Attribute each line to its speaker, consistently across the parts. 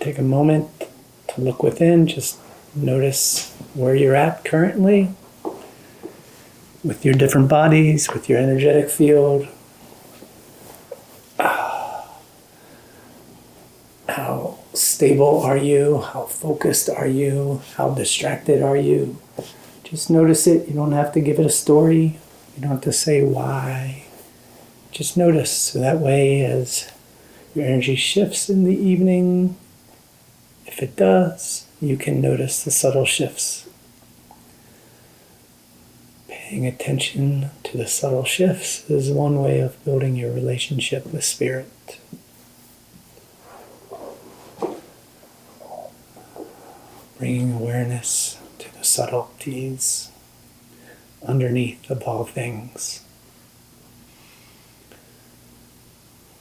Speaker 1: Take a moment to look within. Just notice where you're at currently with your different bodies, with your energetic field. How stable are you? How focused are you? How distracted are you? Just notice it. You don't have to give it a story. You don't have to say why. Just notice. So that way, as your energy shifts in the evening, if it does, you can notice the subtle shifts. Paying attention to the subtle shifts is one way of building your relationship with spirit. Bringing awareness to the subtleties underneath of all things.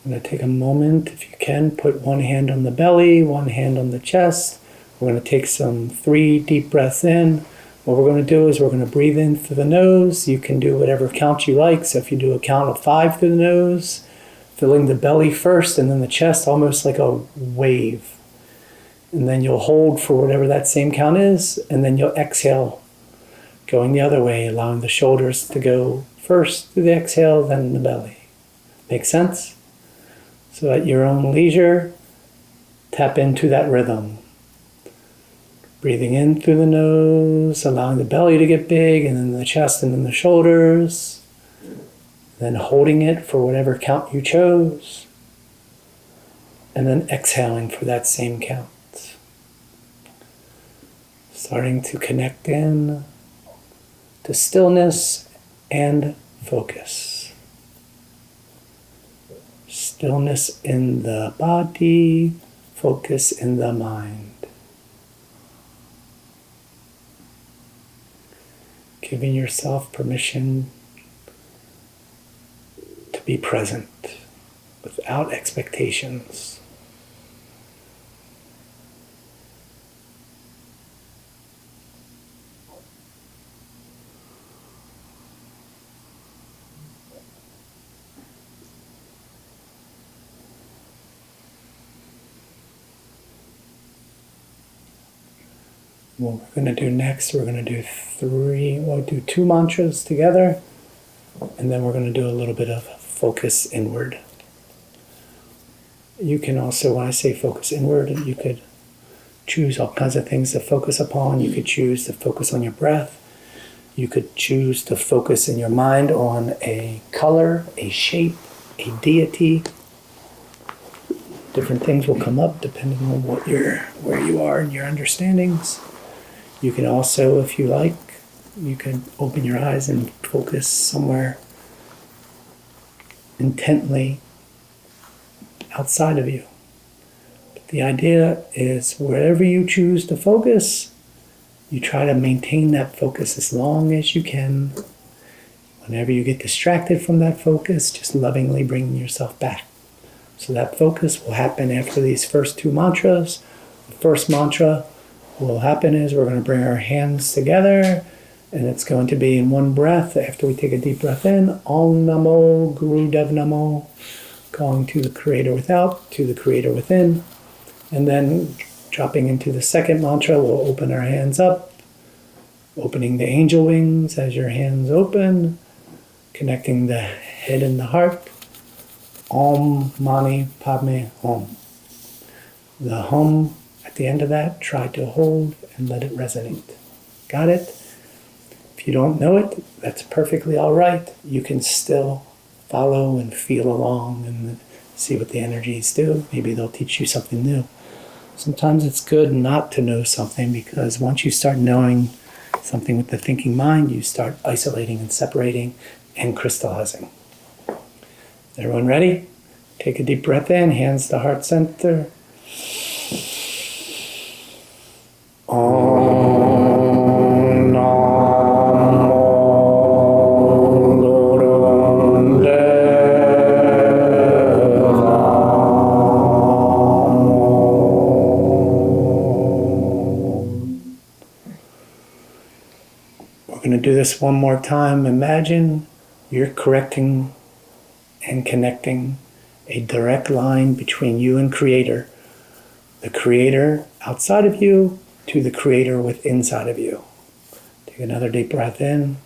Speaker 1: I'm going to take a moment, if you can, put one hand on the belly, one hand on the chest. We're going to take 3 deep breaths in. What we're going to do is we're going to breathe in through the nose. You can do whatever count you like. So if you do a count of 5 through the nose, filling the belly first and then the chest, almost like a wave. And then you'll hold for whatever that same count is, and then you'll exhale, going the other way, allowing the shoulders to go first through the exhale, then the belly. Make sense? So at your own leisure, tap into that rhythm. Breathing in through the nose, allowing the belly to get big, and then the chest, and then the shoulders. Then holding it for whatever count you chose. And then exhaling for that same count. Starting to connect in to stillness and focus. Stillness in the body, focus in the mind. Giving yourself permission to be present without expectations. What we're going to do next, we're going to do 2 mantras together, and then we're going to do a little bit of focus inward. You can also, when I say focus inward, you could choose all kinds of things to focus upon. You could choose to focus on your breath. You could choose to focus in your mind on a color, a shape, a deity. Different things will come up depending on where you are in your understandings. You can also, if you like, you can open your eyes and focus somewhere intently outside of you. But the idea is wherever you choose to focus, you try to maintain that focus as long as you can. Whenever you get distracted from that focus, just lovingly bring yourself back. So that focus will happen after these first 2 mantras. The first mantra what will happen is we're going to bring our hands together, and it's going to be in one breath. After we take a deep breath in, Om Namo Guru Dev Namo, calling to the Creator without, to the Creator within. And then dropping into the second mantra, we'll open our hands up, opening the angel wings as your hands open, connecting the head and the heart. Om Mani Padme Hum. The hum at the end of that, try to hold and let it resonate. Got it? If you don't know it, that's perfectly all right. You can still follow and feel along and see what the energies do. Maybe they'll teach you something new. Sometimes it's good not to know something, because once you start knowing something with the thinking mind, you start isolating and separating and crystallizing. Everyone ready? Take a deep breath in, hands to heart center. Om Namo Guru Dev We're going to do this one more time. Imagine you're correcting and connecting a direct line between you and Creator. the creator outside of you to the creator within inside of you. Take another deep breath in.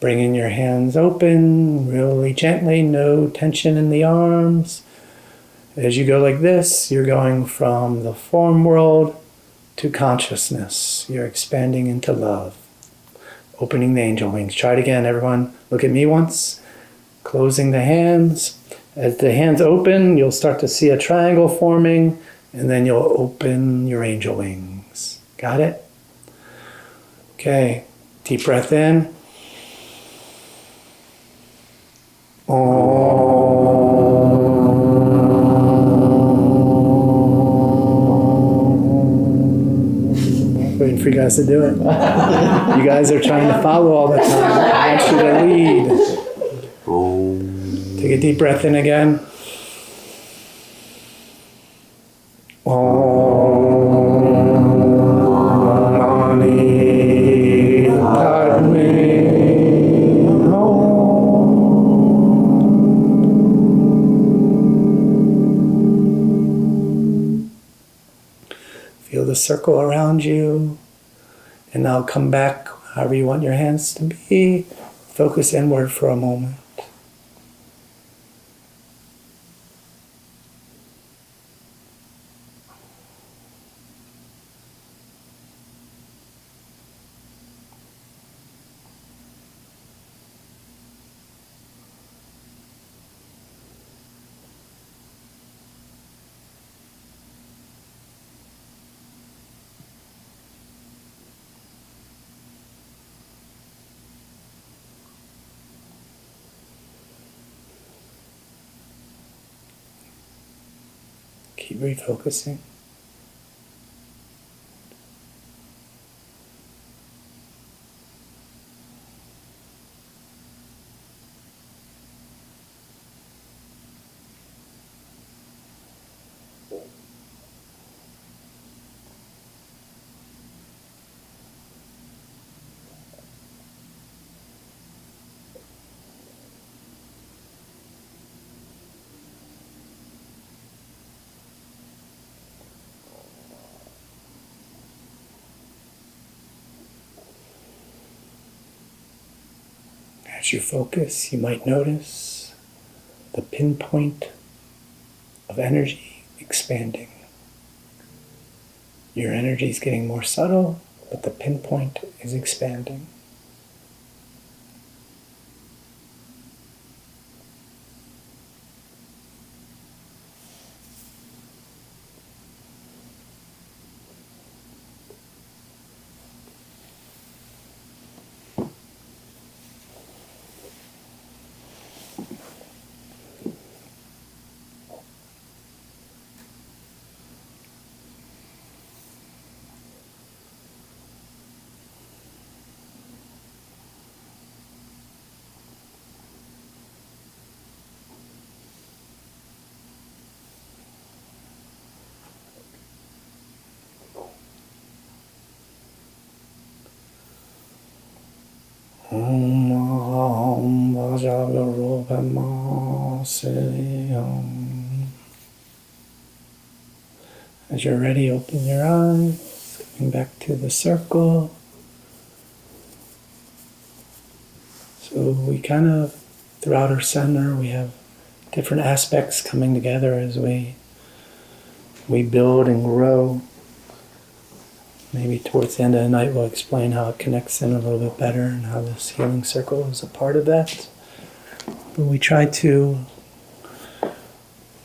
Speaker 1: Bringing your hands open, really gently, no tension in the arms. As you go like this, you're going from the form world to consciousness. You're expanding into love. Opening the angel wings. Try it again, everyone. Look at me once. Closing the hands. As the hands open, you'll start to see a triangle forming, and then you'll open your angel wings. Got it? Okay. Deep breath in. Waiting for you guys to do it. You guys are trying to follow all the time. I want you to lead. Take a deep breath in again. Feel the circle around you, and now come back however you want your hands to be. Focus inward for a moment. Keep refocusing. As you focus, you might notice the pinpoint of energy expanding. Your energy is getting more subtle, but the pinpoint is expanding. As you're ready, open your eyes, coming back to the circle. So we kind of, throughout our center, we have different aspects coming together as we build and grow. Maybe towards the end of the night we'll explain how it connects in a little bit better and how this healing circle is a part of that. But we try to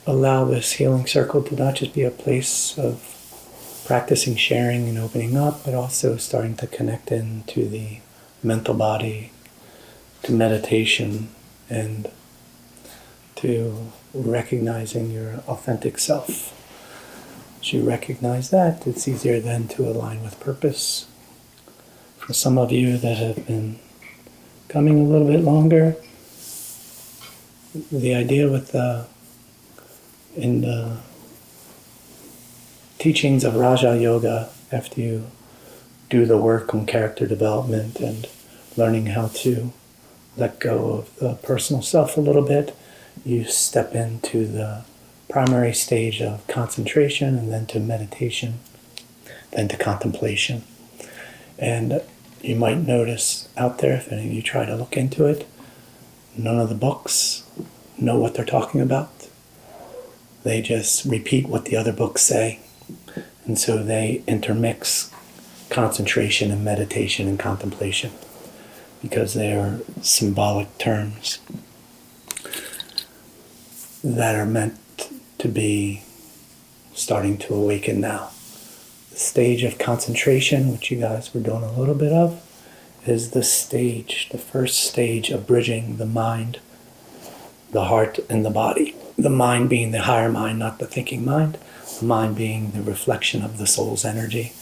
Speaker 1: allow this healing circle to not just be a place of practicing sharing and opening up, but also starting to connect into the mental body, to meditation, and to recognizing your authentic self. As you recognize that, it's easier then to align with purpose. For some of you that have been coming a little bit longer, the idea with the In the teachings of Raja Yoga, after you do the work on character development and learning how to let go of the personal self a little bit, you step into the primary stage of concentration, and then to meditation, then to contemplation. And you might notice out there, if any of you try to look into it, none of the books know what they're talking about. They just repeat what the other books say. And so they intermix concentration and meditation and contemplation because they are symbolic terms that are meant to be starting to awaken now. The stage of concentration, which you guys were doing a little bit of, is the first stage of bridging the mind, the heart, and the body. The mind being the higher mind, not the thinking mind. The mind being the reflection of the soul's energy.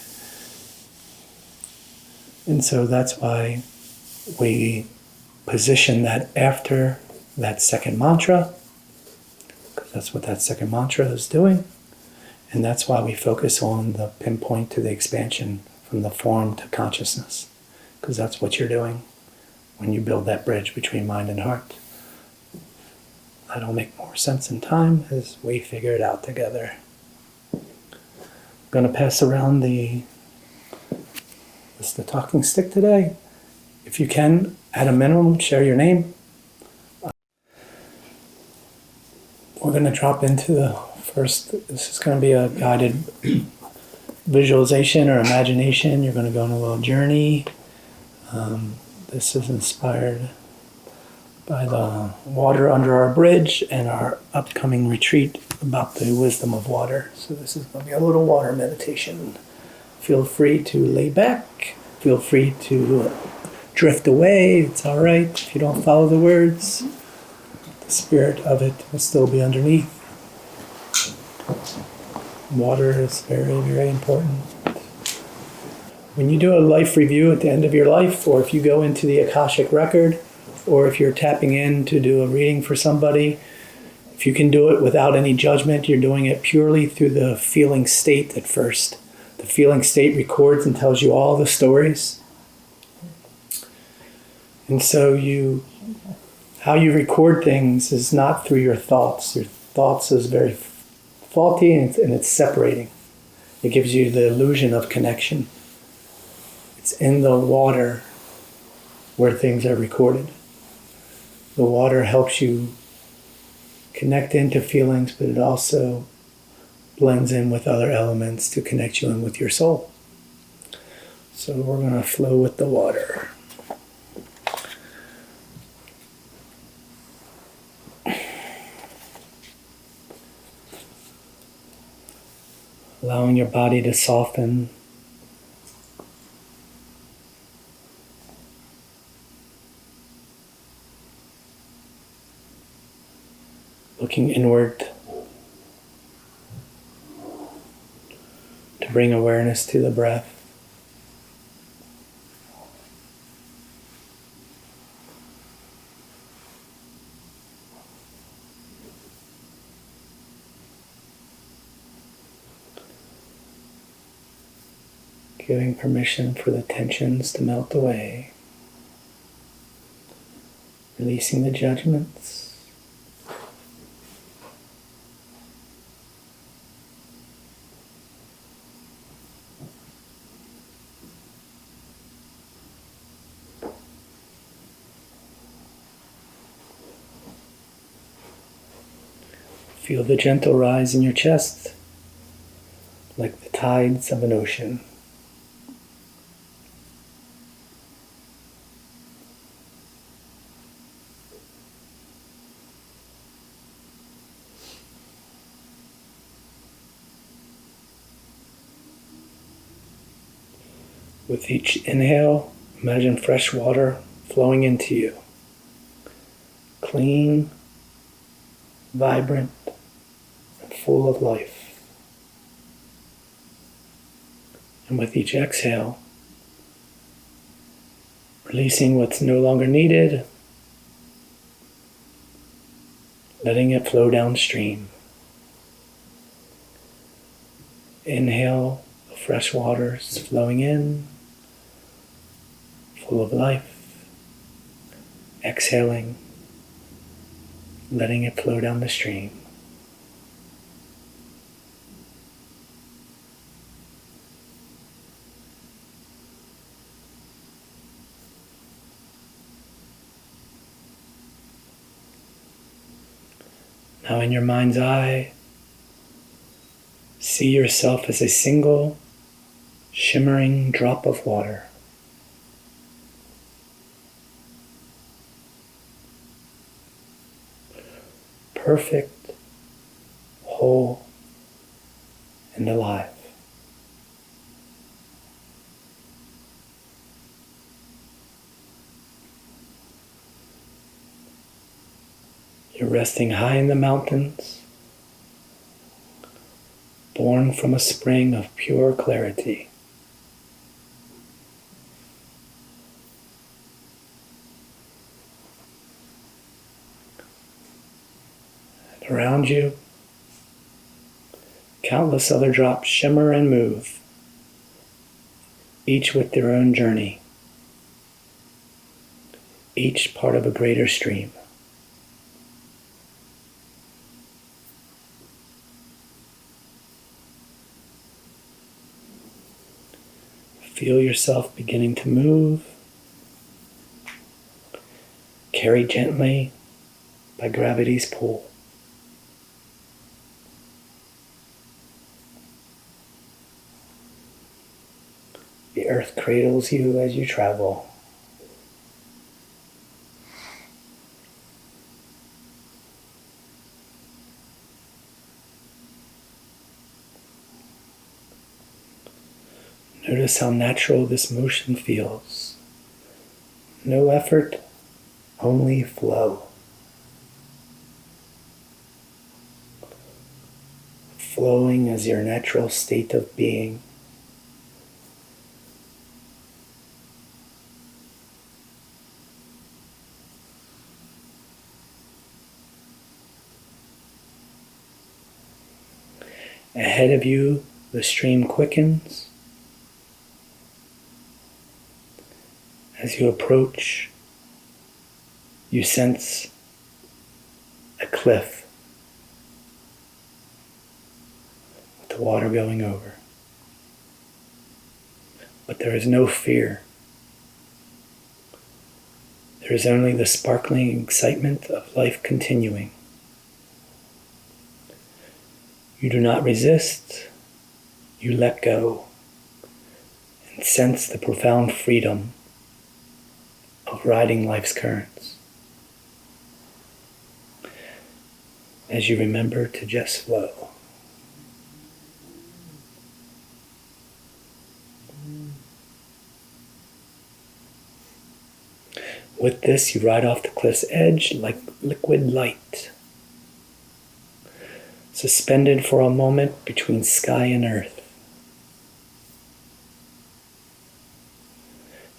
Speaker 1: And so that's why we position that after that second mantra, because that's what that second mantra is doing. And that's why we focus on the pinpoint to the expansion from the form to consciousness, because that's what you're doing when you build that bridge between mind and heart. That'll make more sense in time as we figure it out together. I'm going to pass around the talking stick today. If you can, at a minimum, share your name. We're going to drop into the first. This is going to be a guided visualization or imagination. You're going to go on a little journey. This is inspired by the water under our bridge and our upcoming retreat about the wisdom of water. So this is going to be a little water meditation. Feel free to lay back. Feel free to drift away. It's all right if you don't follow the words. The spirit of it will still be underneath. Water is very, very important. When you do a life review at the end of your life, or if you go into the Akashic record, or if you're tapping in to do a reading for somebody, if you can do it without any judgment, you're doing it purely through the feeling state at first. The feeling state records and tells you all the stories. And so how you record things is not through your thoughts. Your thoughts is very faulty and it's separating. It gives you the illusion of connection. It's in the water where things are recorded. The water helps you connect into feelings, but it also blends in with other elements to connect you in with your soul. So we're going to flow with the water. Allowing your body to soften. Looking inward to bring awareness to the breath. Giving permission for the tensions to melt away. Releasing the judgments. Feel the gentle rise in your chest, like the tides of an ocean. With each inhale, imagine fresh water flowing into you. Clean, vibrant, and full of life. And with each exhale, releasing what's no longer needed, letting it flow downstream. Inhale, fresh waters flowing in, full of life. Exhaling, letting it flow down the stream. Now in your mind's eye, see yourself as a single shimmering drop of water. Perfect, whole, and alive. You're resting high in the mountains, born from a spring of pure clarity. And around you, countless other drops shimmer and move, each with their own journey, each part of a greater stream. Feel yourself beginning to move, carried gently by gravity's pull. The earth cradles you as you travel. Notice how natural this motion feels. No effort, only flow. Flowing as your natural state of being. Ahead of you, the stream quickens. As you approach, you sense a cliff with the water going over. But there is no fear. There is only the sparkling excitement of life continuing. You do not resist, you let go, and sense the profound freedom of riding life's currents. As you remember to just flow. With this, you ride off the cliff's edge like liquid light, suspended for a moment between sky and earth.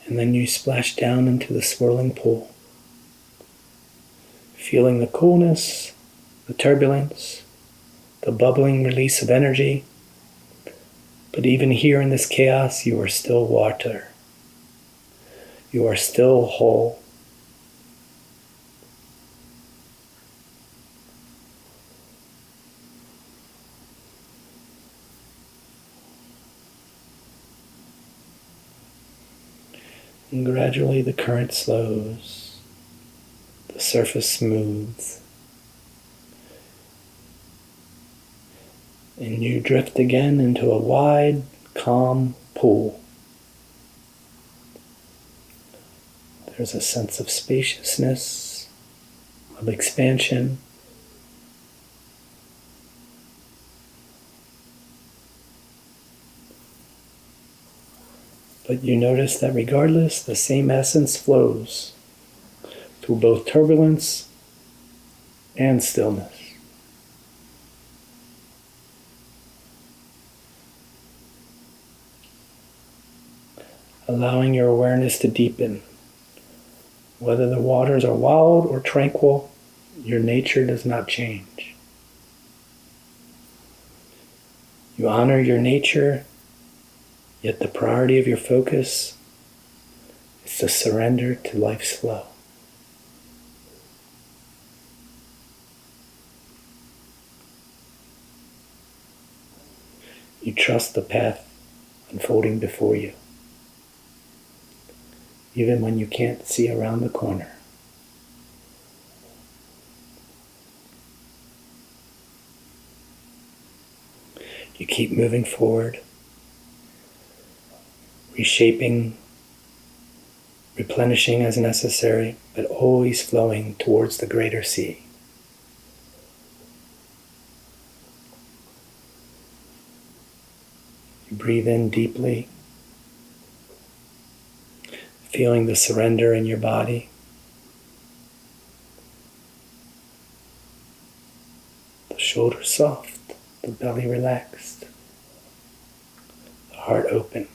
Speaker 1: And then you splash down into the swirling pool, feeling the coolness, the turbulence, the bubbling release of energy. But even here in this chaos, you are still water. You are still whole. And gradually the current slows, the surface smooths, and you drift again into a wide, calm pool. There's a sense of spaciousness, of expansion. But you notice that regardless, the same essence flows through both turbulence and stillness. Allowing your awareness to deepen. Whether the waters are wild or tranquil, your nature does not change. You honor your nature, yet the priority of your focus is to surrender to life's flow. You trust the path unfolding before you, even when you can't see around the corner. You keep moving forward, reshaping, replenishing as necessary, but always flowing towards the greater sea. You breathe in deeply, feeling the surrender in your body. The shoulders soft, the belly relaxed, the heart open.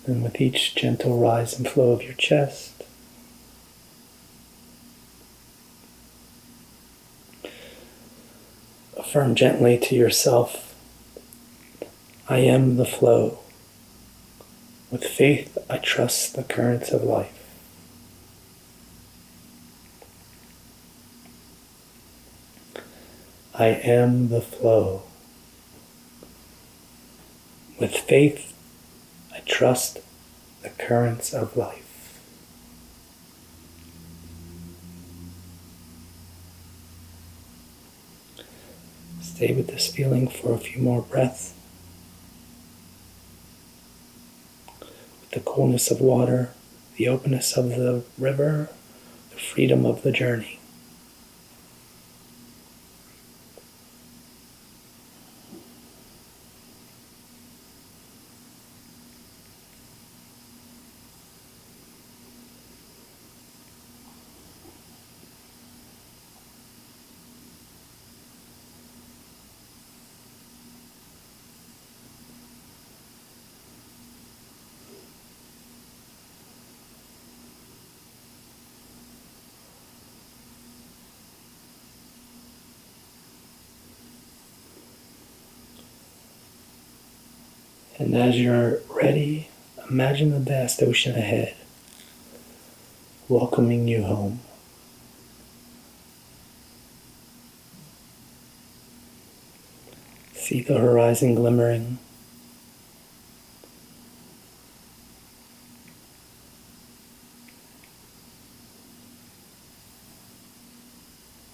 Speaker 1: And with each gentle rise and flow of your chest, affirm gently to yourself, I am the flow. With faith, I trust the currents of life. I am the flow. With faith, I trust the currents of life. Stay with this feeling for a few more breaths. With the coolness of water, the openness of the river, the freedom of the journey. And as you're ready, imagine the vast ocean ahead, welcoming you home. See the horizon glimmering.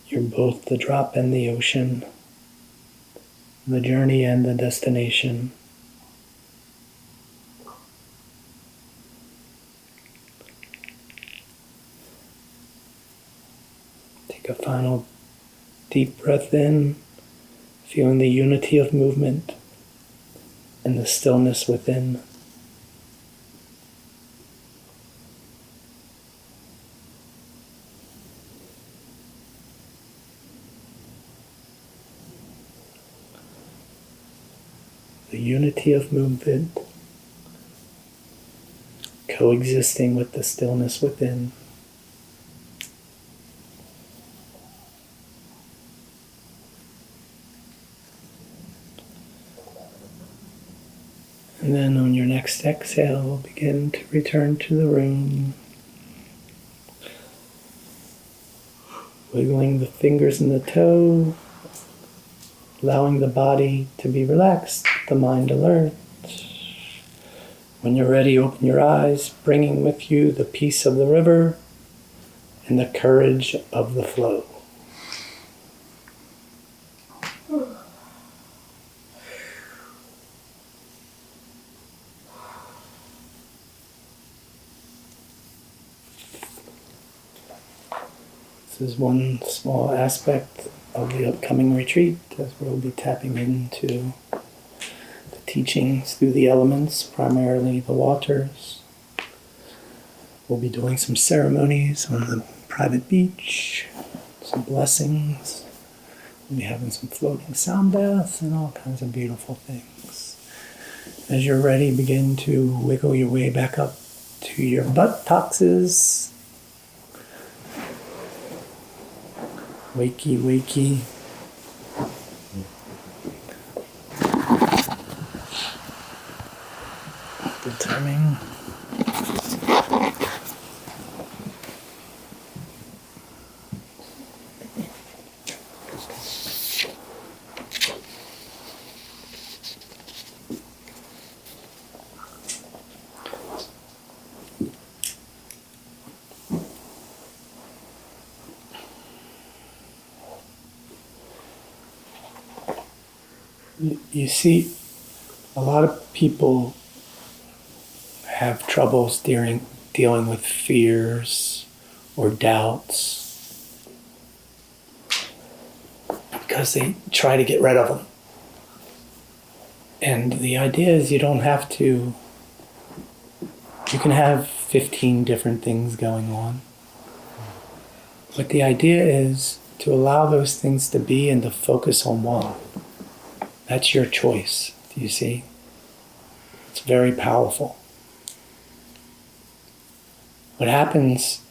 Speaker 1: You're both the drop and the ocean, the journey and the destination. Take a final deep breath in, feeling the unity of movement and the stillness within. The unity of movement coexisting with the stillness within. And then on your next exhale, begin to return to the room, wiggling the fingers and the toe, allowing the body to be relaxed, the mind alert. When you're ready, open your eyes, bringing with you the peace of the river and the courage of the flow. This is one small aspect of the upcoming retreat, as we'll be tapping into the teachings through the elements, primarily the waters. We'll be doing some ceremonies on the private beach, some blessings. We'll be having some floating sound baths and all kinds of beautiful things. As you're ready, begin to wiggle your way back up to your buttocks. wakey, wakey. The timing. You see, a lot of people have troubles dealing with fears or doubts because they try to get rid of them. And the idea is you don't have to, you can have 15 different things going on. But the idea is to allow those things to be and to focus on one. That's your choice, do you see? It's very powerful. What happens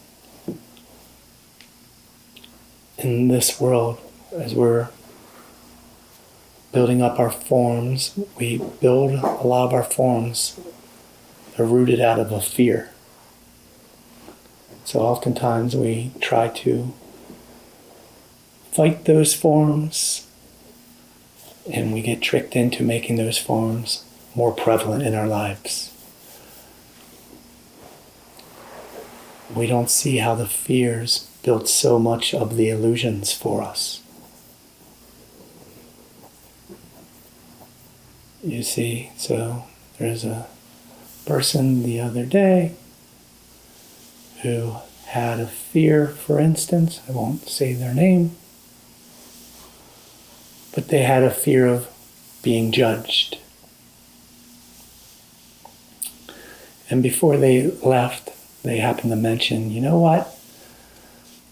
Speaker 1: in this world as we're building up our forms, we build a lot of our forms, they're rooted out of a fear. So oftentimes we try to fight those forms, and we get tricked into making those forms more prevalent in our lives. We don't see how the fears built so much of the illusions for us. You see, so there's a person the other day who had a fear, for instance, I won't say their name, but they had a fear of being judged. And before they left, they happened to mention, you know what?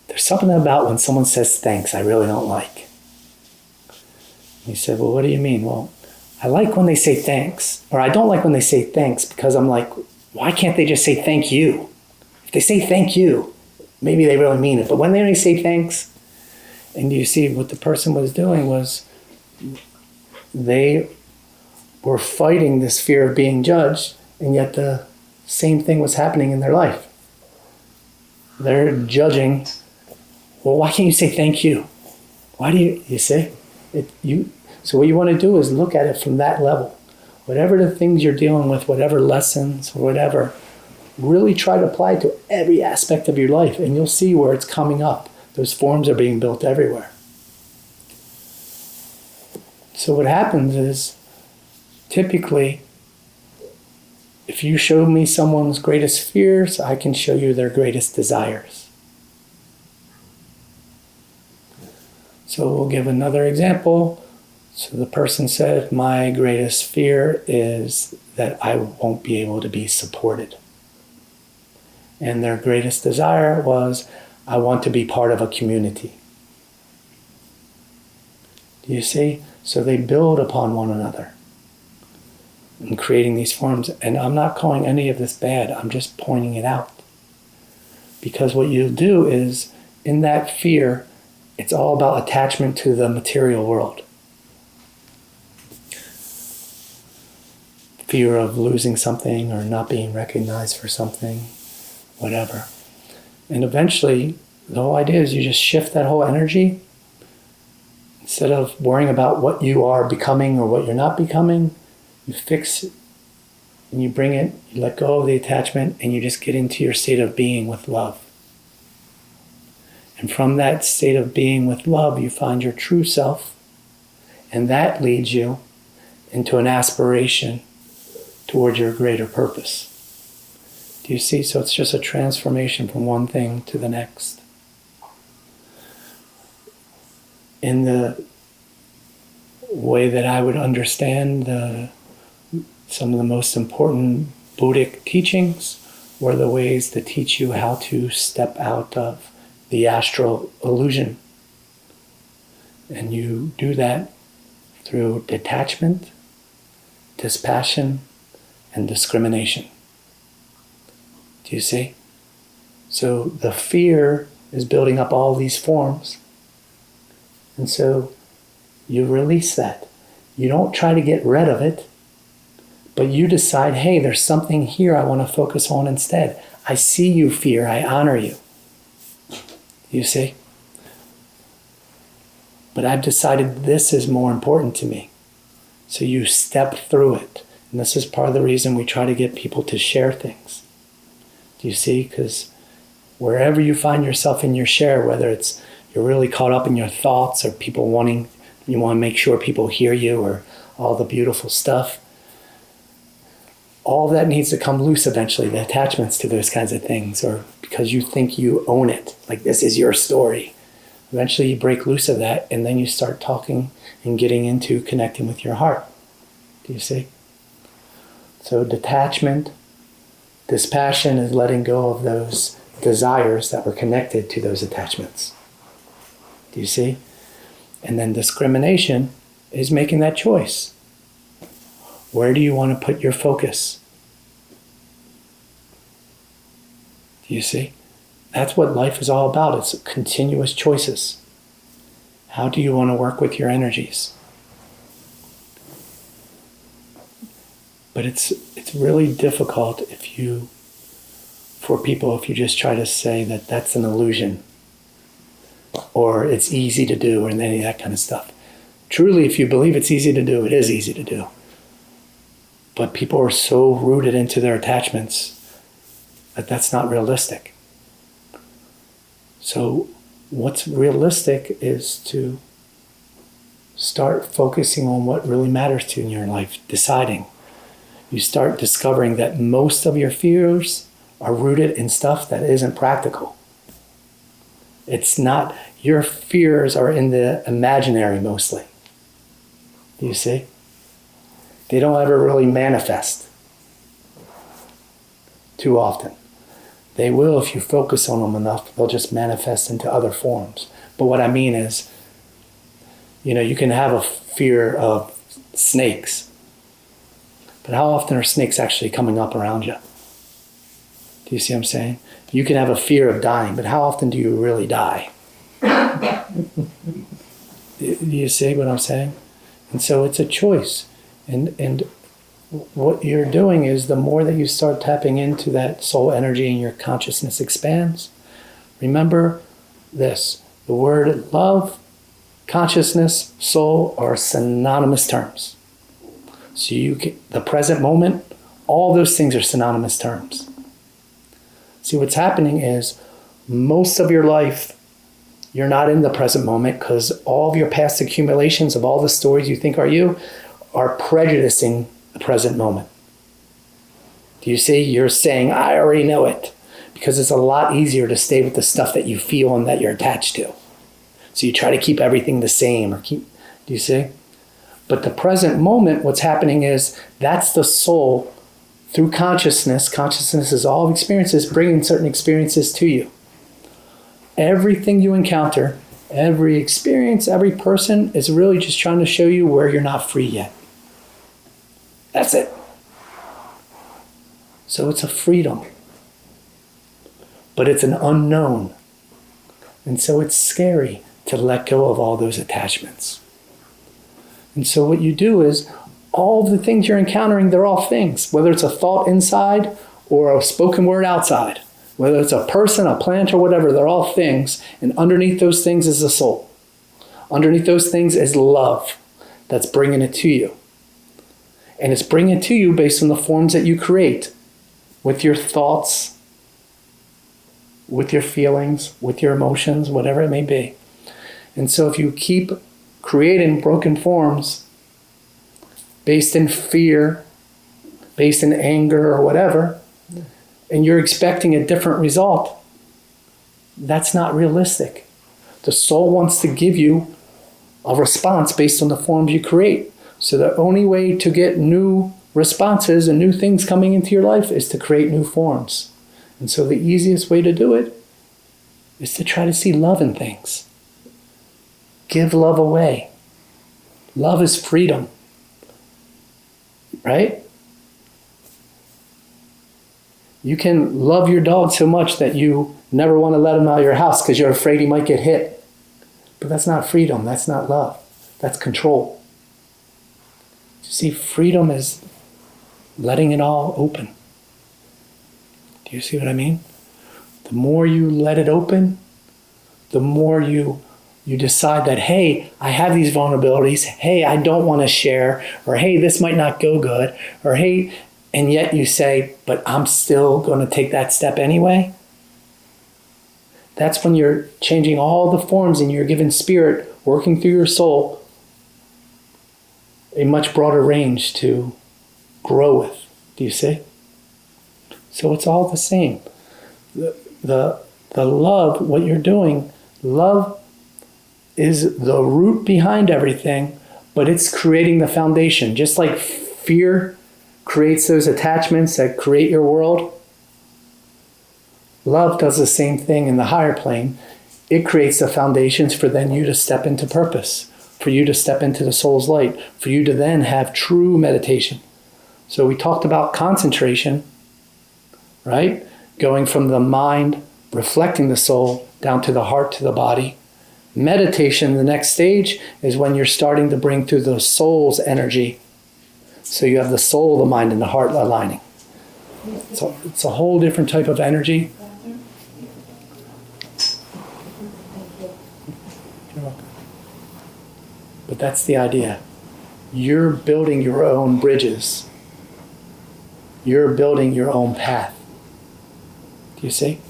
Speaker 1: There's something about when someone says thanks I really don't like. And he said, well, what do you mean? Well, I like when they say thanks, or I don't like when they say thanks because I'm like, why can't they just say thank you? If they say thank you, maybe they really mean it. But when they only say thanks, and you see what the person was doing was they were fighting this fear of being judged, and yet the same thing was happening in their life. They're judging, well, why can't you say thank you? Why do you see? So what you want to do is look at it from that level. Whatever the things you're dealing with, whatever lessons or whatever, really try to apply it to every aspect of your life, and you'll see where it's coming up. Those forms are being built everywhere. So what happens is, typically, if you show me someone's greatest fears, I can show you their greatest desires. So we'll give another example. So the person said, my greatest fear is that I won't be able to be supported. And their greatest desire was, I want to be part of a community. Do you see? So they build upon one another in creating these forms. And I'm not calling any of this bad. I'm just pointing it out. Because what you do is, in that fear, it's all about attachment to the material world. Fear of losing something or not being recognized for something, whatever. And eventually, the whole idea is you just shift that whole energy. Instead of worrying about what you are becoming or what you're not becoming, you fix it and you bring it, you let go of the attachment, and you just get into your state of being with love. And from that state of being with love, you find your true self, and that leads you into an aspiration towards your greater purpose. Do you see? So it's just a transformation from one thing to the next. In the way that I would understand some of the most important Buddhic teachings were the ways to teach you how to step out of the astral illusion. And you do that through detachment, dispassion, and discrimination. Do you see? So the fear is building up all these forms. And so you release that. You don't try to get rid of it, but you decide, hey, there's something here I want to focus on instead. I see you, fear. I honor you. You see? But I've decided this is more important to me. So you step through it. And this is part of the reason we try to get people to share things. Do you see? Because wherever you find yourself in your share, whether it's you're really caught up in your thoughts or you want to make sure people hear you or all the beautiful stuff, all that needs to come loose eventually, the attachments to those kinds of things, or because you think you own it, like this is your story. Eventually you break loose of that, and then you start talking and getting into connecting with your heart. Do you see? So detachment, dispassion is letting go of those desires that were connected to those attachments. Do you see? And then discrimination is making that choice. Where do you want to put your focus? Do you see? That's what life is all about. It's continuous choices. How do you want to work with your energies? But it's really difficult for people if you just try to say that that's an illusion or it's easy to do and any of that kind of stuff. Truly, if you believe it's easy to do, it is easy to do. But people are so rooted into their attachments that that's not realistic. So what's realistic is to start focusing on what really matters to you in your life, deciding. You start discovering that most of your fears are rooted in stuff that isn't practical. It's not, your fears are in the imaginary mostly. Do you see? They don't ever really manifest too often. They will if you focus on them enough. They'll just manifest into other forms. But what I mean is, you can have a fear of snakes. But how often are snakes actually coming up around you? Do you see what I'm saying? You can have a fear of dying, but how often do you really die? Do you see what I'm saying? And so it's a choice. And what you're doing is the more that you start tapping into that soul energy and your consciousness expands, remember this, the word love, consciousness, soul are synonymous terms. So the present moment, all those things are synonymous terms. See, what's happening is most of your life, you're not in the present moment because all of your past accumulations of all the stories you think are you are prejudicing the present moment. Do you see? You're saying, I already know it, because it's a lot easier to stay with the stuff that you feel and that you're attached to. So you try to keep everything the same do you see? But the present moment, what's happening is that's the soul through consciousness. Consciousness is all experiences, bringing certain experiences to you. Everything you encounter, every experience, every person is really just trying to show you where you're not free yet. That's it. So it's a freedom. But it's an unknown. And so it's scary to let go of all those attachments. And so what you do is, all the things you're encountering, they're all things. Whether it's a thought inside or a spoken word outside. Whether it's a person, a plant, or whatever, they're all things. And underneath those things is the soul. Underneath those things is love that's bringing it to you. And it's bringing it to you based on the forms that you create with your thoughts, with your feelings, with your emotions, whatever it may be. And so if you keep creating broken forms based in fear, based in anger or whatever, and you're expecting a different result, that's not realistic. The soul wants to give you a response based on the forms you create. So the only way to get new responses and new things coming into your life is to create new forms. And so the easiest way to do it is to try to see love in things. Give love away. Love is freedom. Right? You can love your dog so much that you never want to let him out of your house because you're afraid he might get hit. But that's not freedom. That's not love. That's control. You see, freedom is letting it all open. Do you see what I mean? The more you let it open, the more you decide that, hey, I have these vulnerabilities. Hey, I don't want to share. Or hey, this might not go good. Or hey, and yet you say, but I'm still going to take that step anyway. That's when you're changing all the forms and you're giving spirit, working through your soul, a much broader range to grow with. Do you see? So it's all the same. The love, what you're doing, love is the root behind everything, but it's creating the foundation. Just like fear creates those attachments that create your world, love does the same thing in the higher plane. It creates the foundations for then you to step into purpose, for you to step into the soul's light, for you to then have true meditation. So we talked about concentration, right? Going from the mind, reflecting the soul, down to the heart, to the body. Meditation, the next stage, is when you're starting to bring through the soul's energy. So you have the soul, the mind, and the heart aligning. So it's a whole different type of energy. But that's the idea. You're building your own bridges. You're building your own path. Do you see?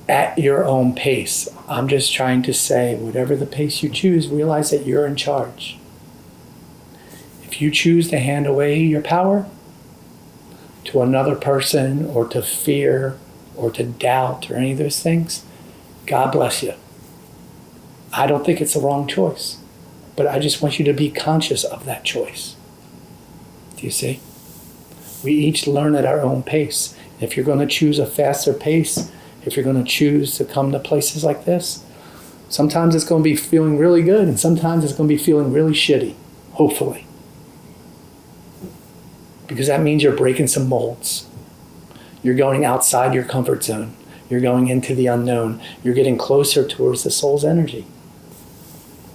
Speaker 1: At your own pace. I'm just trying to say, whatever the pace you choose, realize that you're in charge. If you choose to hand away your power to another person, or to fear, or to doubt, or any of those things, God bless you. I don't think it's the wrong choice, but I just want you to be conscious of that choice. Do you see? We each learn at our own pace. If you're going to choose a faster pace, if you're going to choose to come to places like this, sometimes it's going to be feeling really good, and sometimes it's going to be feeling really shitty, hopefully. Because that means you're breaking some molds. You're going outside your comfort zone. You're going into the unknown. You're getting closer towards the soul's energy.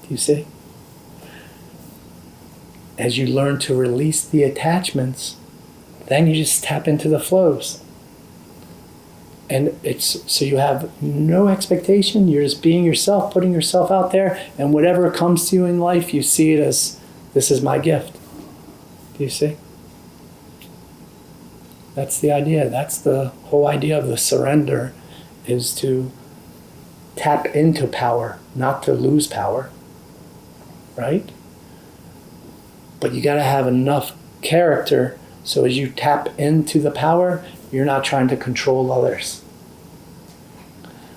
Speaker 1: Do you see? As you learn to release the attachments, then you just tap into the flows. And it's so you have no expectation. You're just being yourself, putting yourself out there, and whatever comes to you in life, you see it as, this is my gift. Do you see? That's the idea. That's the whole idea of the surrender, is to tap into power, not to lose power. Right? But you got to have enough character so as you tap into the power, you're not trying to control others.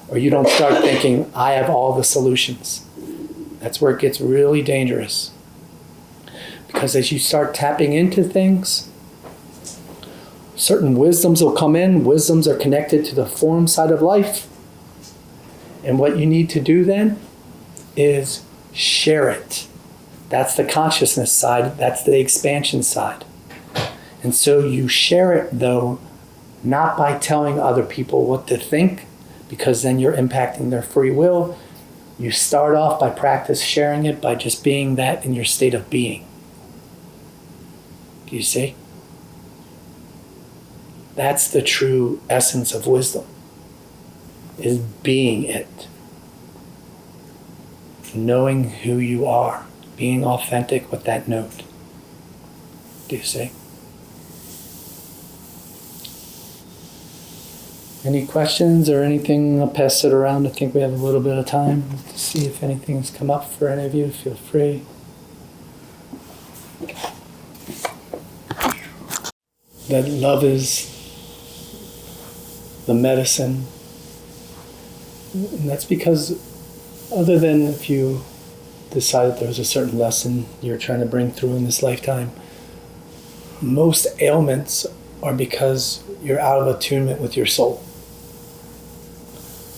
Speaker 1: Or you don't start thinking, I have all the solutions. That's where it gets really dangerous. Because as you start tapping into things, certain wisdoms will come in. Wisdoms are connected to the form side of life. And what you need to do then is share it. That's the consciousness side. That's the expansion side. And so you share it, though, not by telling other people what to think, because then you're impacting their free will. You start off by practice sharing it by just being that in your state of being. Do you see? That's the true essence of wisdom, is being it. Knowing who you are, being authentic with that note. Do you see? Any questions or anything? I'll pass it around. I think we have a little bit of time to see if anything's come up for any of you. Feel free. That love is the medicine. And that's because, other than if you decide that there's a certain lesson you're trying to bring through in this lifetime, most ailments are because you're out of attunement with your soul.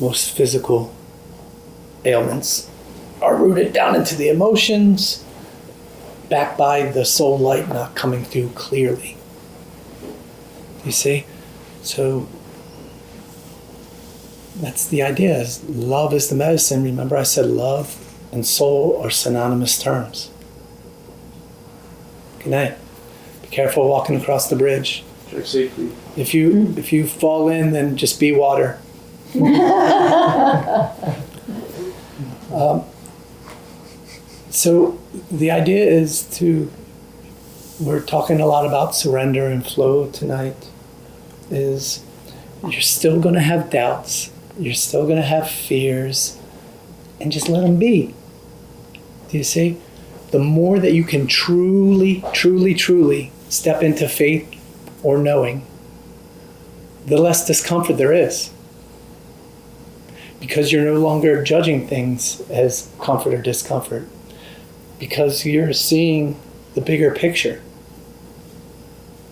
Speaker 1: Most physical ailments are rooted down into the emotions, backed by the soul light not coming through clearly. You see? So That's the idea. Is love is the medicine. Remember I said love and soul are synonymous terms. Good night. Be careful walking across the bridge.
Speaker 2: Drive safely.
Speaker 1: If you fall in, then just be water. So the idea is we're talking a lot about surrender and flow tonight, is you're still going to have doubts, you're still going to have fears, and just let them be. Do you see? The more that you can truly, truly, truly step into faith or knowing, the less discomfort there is. Because you're no longer judging things as comfort or discomfort. Because you're seeing the bigger picture.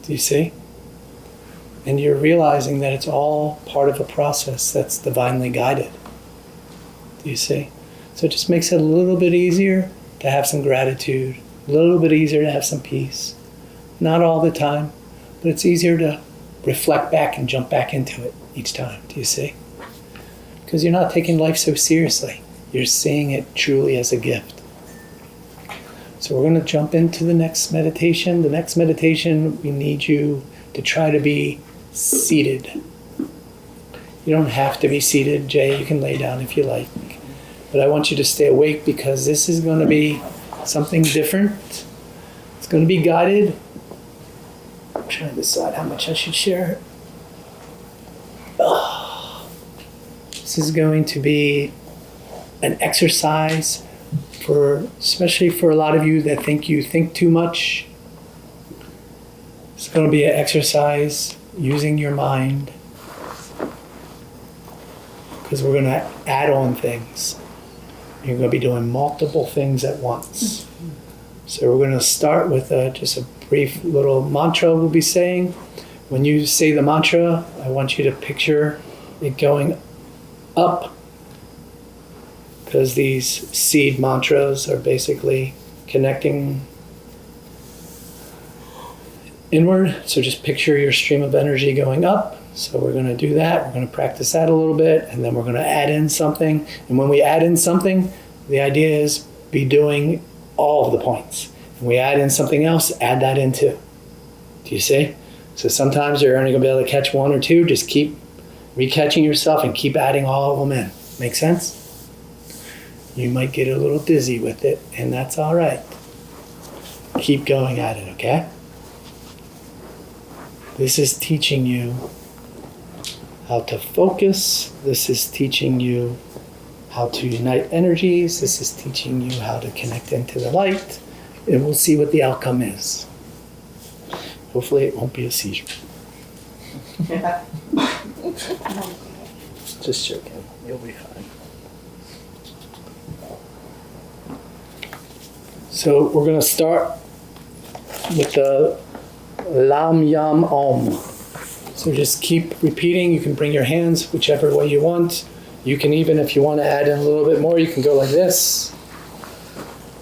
Speaker 1: Do you see? And you're realizing that it's all part of a process that's divinely guided. Do you see? So it just makes it a little bit easier to have some gratitude, a little bit easier to have some peace. Not all the time, but it's easier to reflect back and jump back into it each time. Do you see? Because you're not taking life so seriously. You're seeing it truly as a gift. So we're going to jump into the next meditation. The next meditation, we need you to try to be seated. You don't have to be seated, Jay. You can lay down if you like. But I want you to stay awake because this is going to be something different. It's going to be guided. I'm trying to decide how much I should share. This is going to be an exercise especially for a lot of you that think you think too much. It's going to be an exercise using your mind, because we're going to add on things. You're going to be doing multiple things at once. So we're going to start with just a brief little mantra we'll be saying. When you say the mantra, I want you to picture it going up, because these seed mantras are basically connecting inward. So just picture your stream of energy going up. So we're going to do that. We're going to practice that a little bit, and then we're going to add in something. And when we add in something, the idea is be doing all of the points. When we add in something else, add that in too. Do you see? So sometimes you're only going to be able to catch one or two. Just keep recatching yourself and keep adding all of them in. Make sense? You might get a little dizzy with it, and that's all right. Keep going at it, okay? This is teaching you how to focus. This is teaching you how to unite energies. This is teaching you how to connect into the light, and we'll see what the outcome is. Hopefully it won't be a seizure. Just joking. You'll be fine. So we're going to start with the Lam Yam Om. So just keep repeating. You can bring your hands whichever way you want. You can even, if you want to add in a little bit more, you can go like this.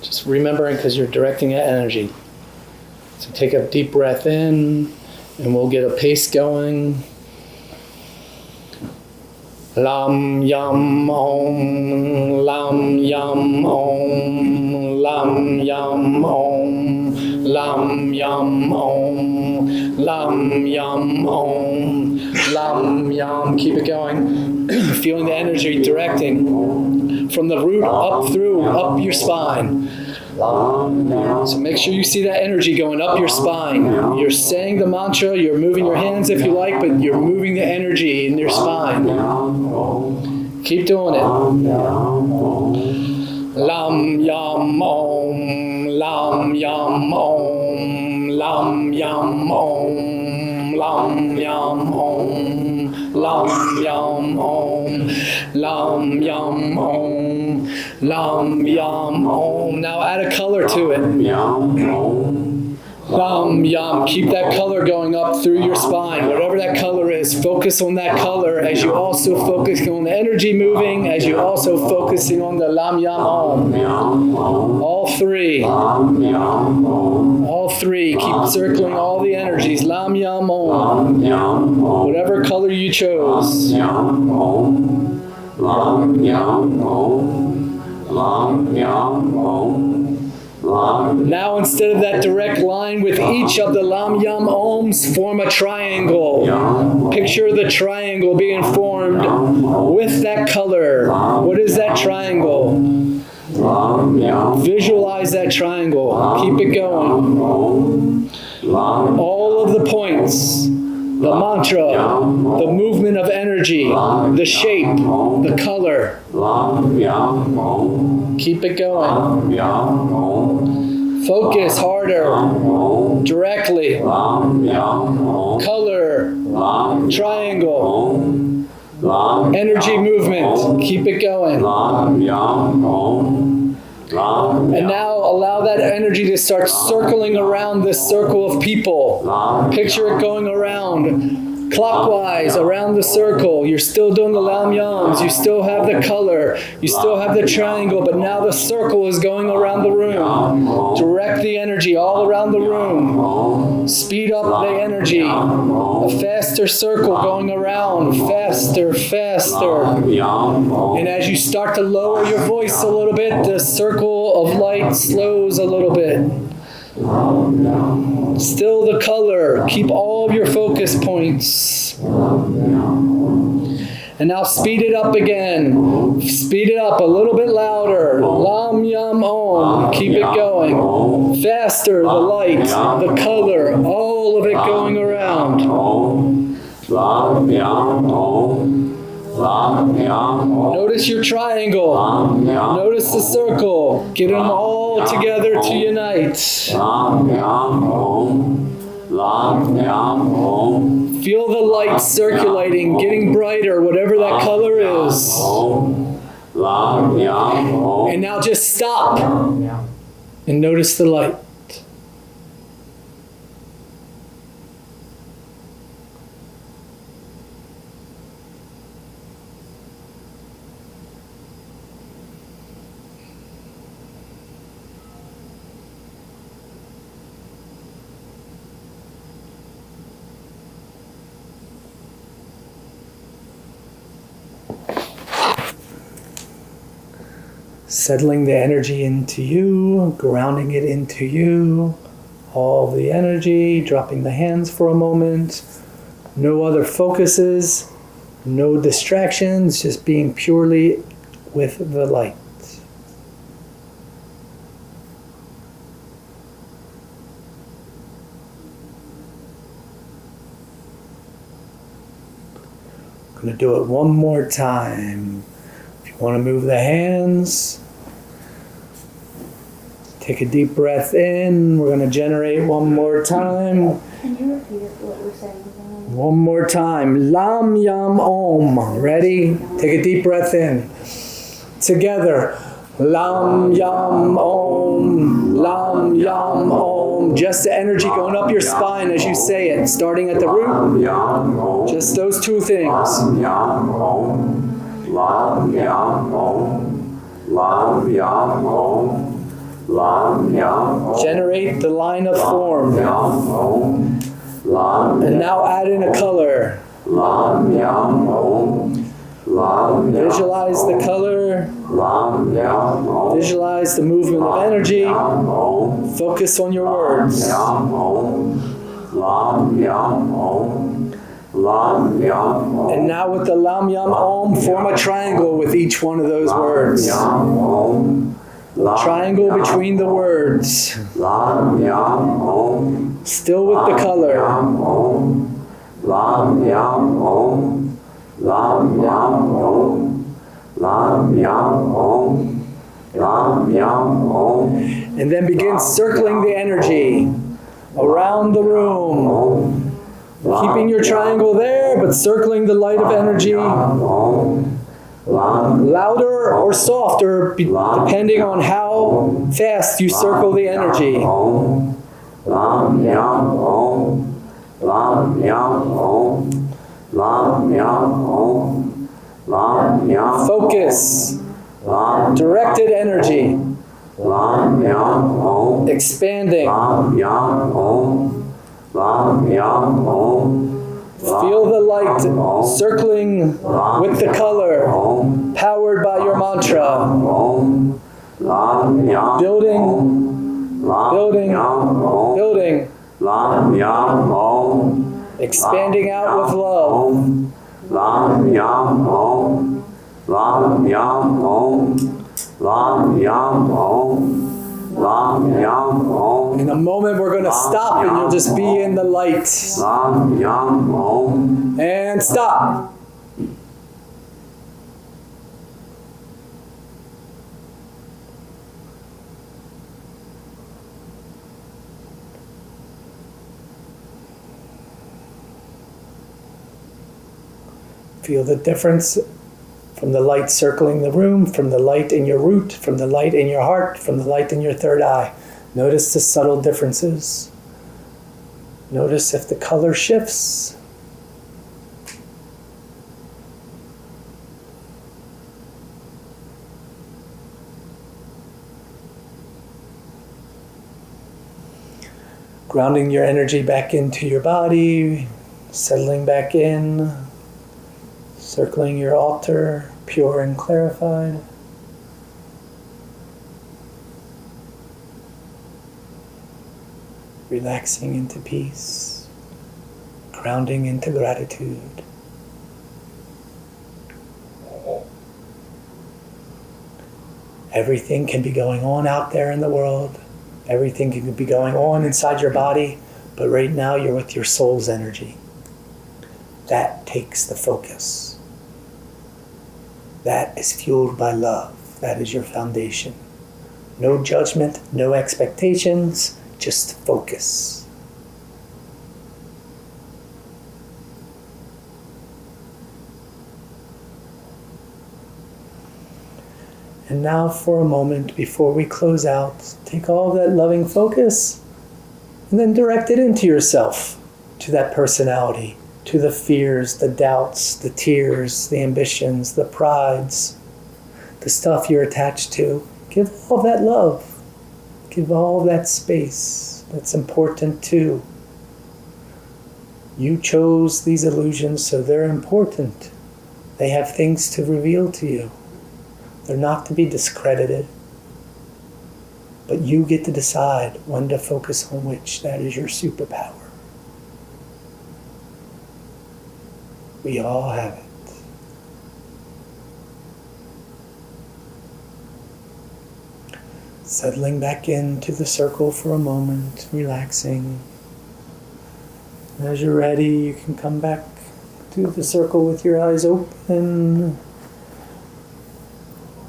Speaker 1: Just remembering, because you're directing that energy. So take a deep breath in, and we'll get a pace going. Lam Yam Om, Lam Yam Om, Lam Yam Om, Lam Yam Om, Lam Yam Om, Lam Yam. Keep it going. Feeling the energy directing from the root up your spine. So make sure you see that energy going up your spine. You're saying the mantra, you're moving your hands if you like, but you're moving the energy in your spine. Keep doing it. Lam Yam Om, Lam Yam Om, Lam Yam Om, Lam Yam Om, Lam Yam Om, Lam Yam Om, Lam Yam Om. Now add a color to it. Lam Yam. Keep that color going up through your spine. Whatever that color is, focus on that color as you also focus on the energy moving, as you also focusing on the Lam Yam Om. All three. All three. Keep circling all the energies. Lam Yam Om. Whatever color you chose. Now instead of that direct line with each of the Lam Yam Oms, form a triangle. Picture the triangle being formed with that color. What is that triangle? Visualize that triangle. Keep it going. All of the points, the mantra, the movement of energy, the shape, the color. Keep it going. Focus harder, directly. Color, triangle, energy movement. Keep it going. And now allow that energy to start circling around this circle of people. Picture it going around clockwise around the circle. You're still doing the Lam Yams. You still have the color. You still have the triangle, but now the circle is going around the room. Direct the energy all around the room. Speed up the energy. A faster circle going around. Faster, faster. And as you start to lower your voice a little bit, the circle of light slows a little bit. Still the color. Keep all of your focus points. And now speed it up again. Speed it up a little bit louder. Lam Yam Om. Keep it going. Faster, the light, the color, all of it going around. Notice your triangle. Notice the circle. Get them all together to unite. Feel the light circulating, getting brighter, whatever that color is. And now just stop and notice the light. Settling the energy into you, grounding it into you, all the energy, dropping the hands for a moment, no other focuses, no distractions, just being purely with the light. I'm going to do it one more time. If you want to move the hands, take a deep breath in. We're going to generate one more time.
Speaker 2: Can you repeat what we're saying?
Speaker 1: One more time. Lam Yam Om. Ready? Take a deep breath in. Together. Lam Yam Om. Lam Yam Om. Just the energy going up your spine as you say it. Starting at the root. Just those two things.
Speaker 3: Lam Yam Om. Lam Yam Om. Lam Yam Om.
Speaker 1: Generate the line of form. And now add in a color. Visualize the color. Visualize the movement of energy. Focus on your words. And now with the Lam Yam Om, form a triangle with each one of those words. Triangle between the words. Still with the color. And then begin circling the energy around the room. Keeping your triangle there, but circling the light of energy. Louder or softer, depending on how fast you circle the energy.
Speaker 3: Lam Yam Om, Lam Yam Om, Lam Yam Om, Lam Yam.
Speaker 1: Focus.
Speaker 3: Lam
Speaker 1: Directed energy.
Speaker 3: Lam Yam Om,
Speaker 1: Expanding.
Speaker 3: Lam Yam Om, Lam Yam Om.
Speaker 1: Feel the light circling with the color, powered by your mantra. Building, building, building. Expanding out with love.
Speaker 3: Lam Yam Om, Lam Yam Om, Lam Yam Om, Lam Yam Om.
Speaker 1: In a moment we're going to stop and you'll just be in the light.
Speaker 3: Lam Yam Om.
Speaker 1: And stop. Feel the difference from the light circling the room, from the light in your root, from the light in your heart, from the light in your third eye. Notice the subtle differences. Notice if the color shifts. Grounding your energy back into your body, settling back in. Circling your altar, pure and clarified. Relaxing into peace, grounding into gratitude. Everything can be going on out there in the world. Everything can be going on inside your body, but right now you're with your soul's energy. That takes the focus. That is fueled by love. That is your foundation. No judgment, no expectations, just focus. And now for a moment before we close out, take all that loving focus and then direct it into yourself, to that personality, to the fears, the doubts, the tears, the ambitions, the prides, the stuff you're attached to. Give all that love. Give all that space. That's important too. You chose these illusions, so they're important. They have things to reveal to you. They're not to be discredited. But you get to decide when to focus on which. That is your superpower. We all have it. Settling back into the circle for a moment, relaxing. As you're ready, you can come back to the circle with your eyes open.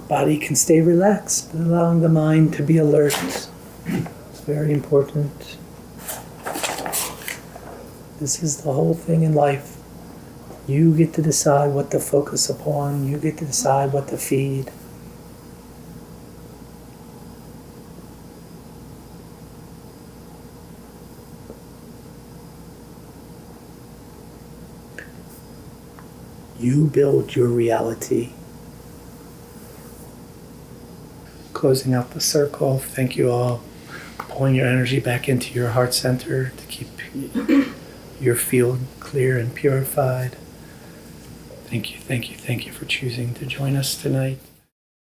Speaker 1: Body can stay relaxed, but allowing the mind to be alert. It's very important. This is the whole thing in life. You get to decide what to focus upon. You get to decide what to feed. You build your reality. Closing out the circle, thank you all. Pulling your energy back into your heart center to keep your field clear and purified. Thank you for choosing to join us tonight.